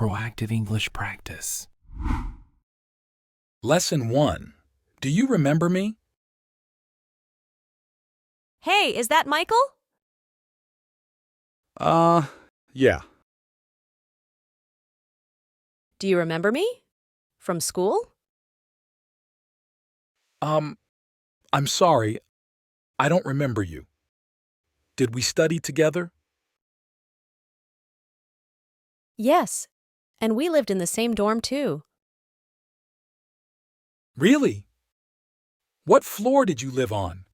proactive English practice. Lesson 1. Do you remember me? Hey, is that Michael? Yeah. Do you remember me? From school? I'm sorry. I don't remember you. Did we study together? Yes. And we lived in the same dorm too. Really? What floor did you live on?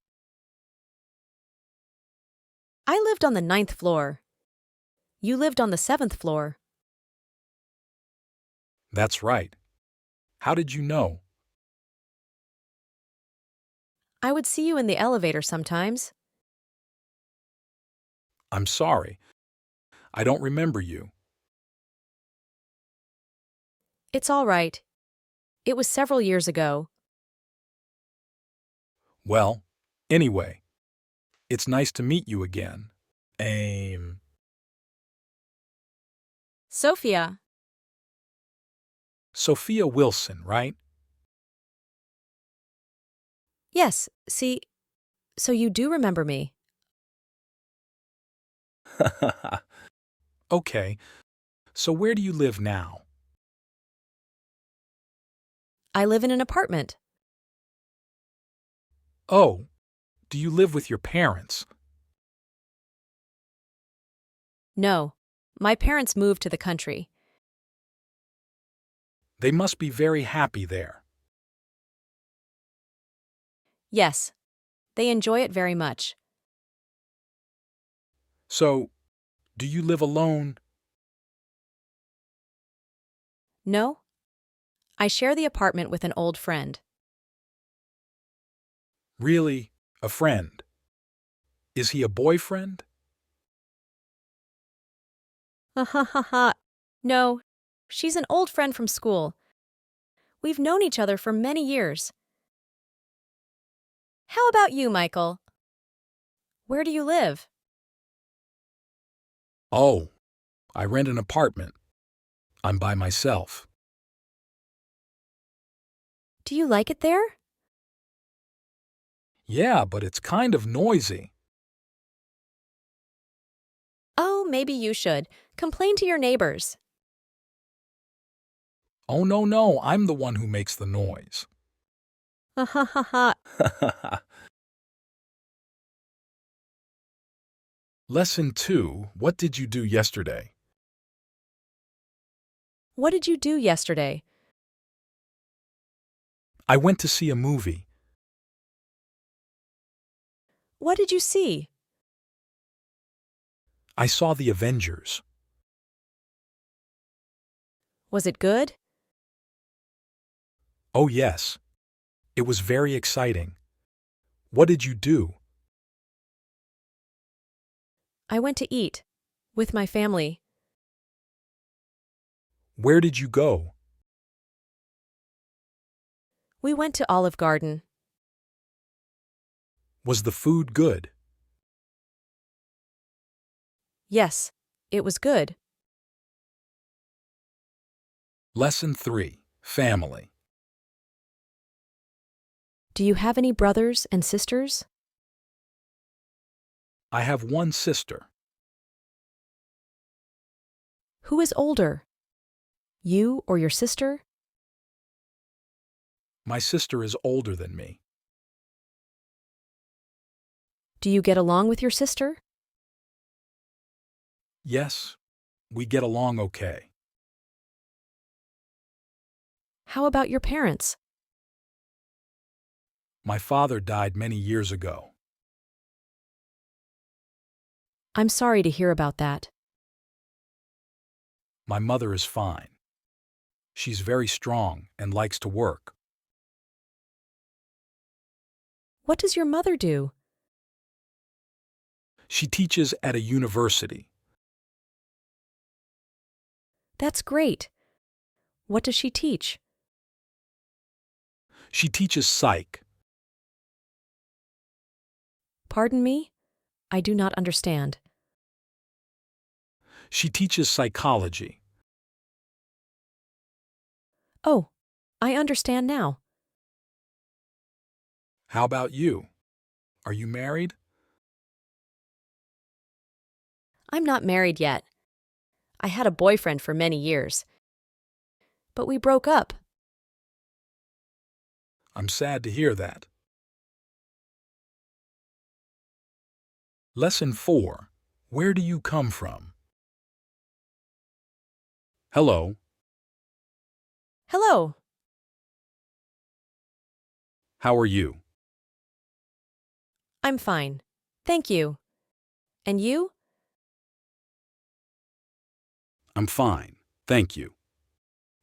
I lived on the 9th floor. You lived on the 7th floor. That's right. How did you know? I would see you in the elevator sometimes. I'm sorry. I don't remember you. It's all right. It was several years ago. Well, anyway, it's nice to meet you again. Sophia. Sophia Wilson, right? Yes, see, so you do remember me. Okay, so where do you live now? I live in an apartment. Oh, do you live with your parents? No, my parents moved to the country. They must be very happy there. Yes, they enjoy it very much. So, do you live alone? No, I share the apartment with an old friend. Really, a friend? Is he a boyfriend? Ha ha ha ha. No, she's an old friend from school. We've known each other for many years. How about you, Michael? Where do you live? Oh, I rent an apartment. I'm by myself. Do you like it there? Yeah, but it's kind of noisy. Oh, maybe you should. Complain to your neighbors. Oh, no, I'm the one who makes the noise. Ha ha ha ha. Lesson 2. What did you do yesterday? What did you do yesterday? I went to see a movie. What did you see? I saw The Avengers. Was it good? Oh, yes. It was very exciting. What did you do? I went to eat. With my family. Where did you go? We went to Olive Garden. Was the food good? Yes, it was good. Lesson 3. Family. Do you have any brothers and sisters? I have one sister. Who is older? You or your sister? My sister is older than me. Do you get along with your sister? Yes, we get along okay. How about your parents? My father died many years ago. I'm sorry to hear about that. My mother is fine. She's very strong and likes to work. What does your mother do? She teaches at a university. That's great. What does she teach? She teaches psych. Pardon me? I do not understand. She teaches psychology. Oh, I understand now. How about you? Are you married? I'm not married yet. I had a boyfriend for many years. But we broke up. I'm sad to hear that. Lesson 4. Where do you come from? Hello. Hello. How are you? I'm fine. Thank you. And you? I'm fine. Thank you.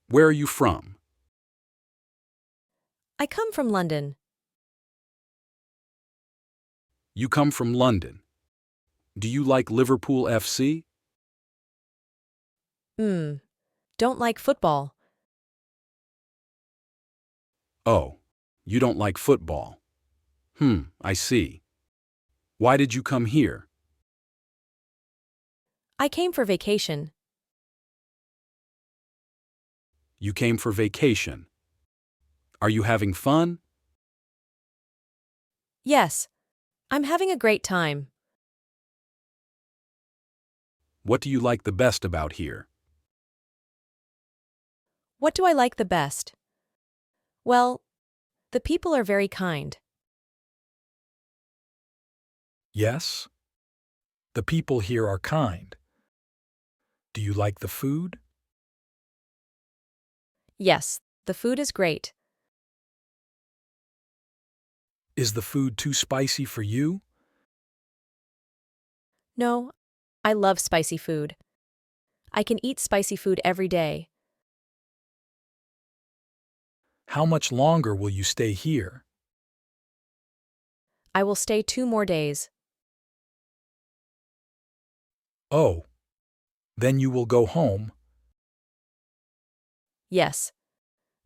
Where are you from? I come from London. You come from London. Do you like Liverpool FC? Don't like football. Oh, you don't like football. I see. Why did you come here? I came for vacation. You came for vacation. Are you having fun? Yes, I'm having a great time. What do you like the best about here? What do I like the best? Well, the people are very kind. Yes? The people here are kind. Do you like the food? Yes, the food is great. Is the food too spicy for you? No, I love spicy food. I can eat spicy food every day. How much longer will you stay here? I will stay 2 more days. Oh, then you will go home. Yes.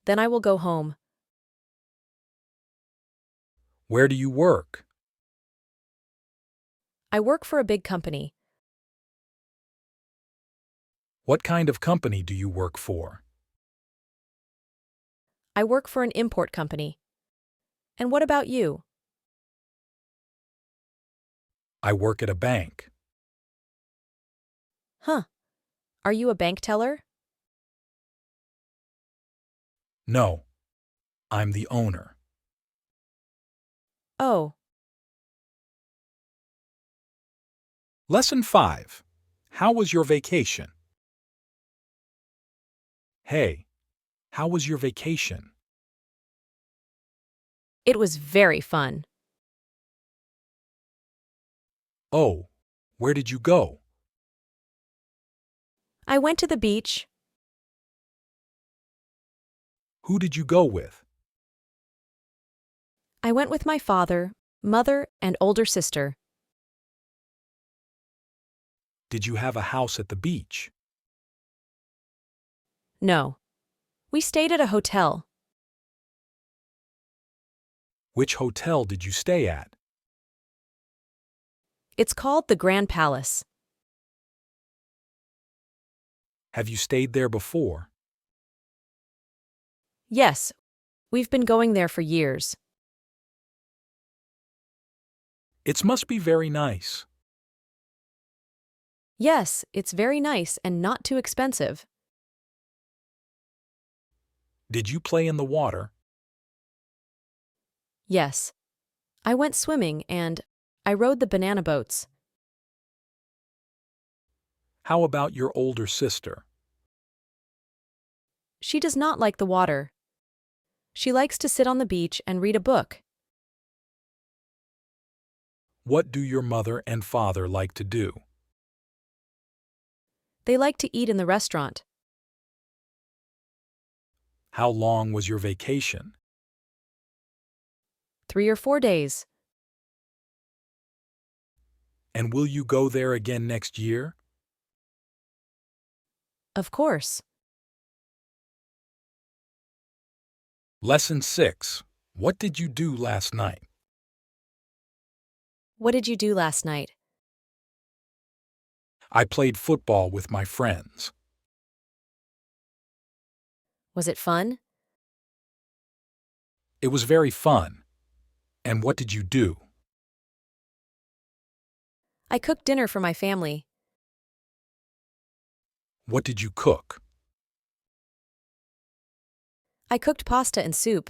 Then I will go home. Where do you work? I work for a big company. What kind of company do you work for? I work for an import company. And what about you? I work at a bank. Huh. Are you a bank teller? No, I'm the owner. Oh, Lesson 5. How was your vacation? Hey, how was your vacation? it was very fun. Oh, where did you go? I went to the beach. Who did you go with? I went with my father, mother, and older sister. Did you have a house at the beach? No. We stayed at a hotel. Which hotel did you stay at? It's called the Grand Palace. Have you stayed there before? Yes, we've been going there for years. It must be very nice. Yes, it's very nice and not too expensive. Did you play in the water? Yes. I went swimming and I rode the banana boats. How about your older sister? She does not like the water. She likes to sit on the beach and read a book. What do your mother and father like to do? They like to eat in the restaurant. How long was your vacation? 3 or 4 days. And will you go there again next year? Of course. Lesson 6. What did you do last night? What did you do last night? I played football with my friends. Was it fun? It was very fun. And what did you do? I cooked dinner for my family. What did you cook? I cooked pasta and soup.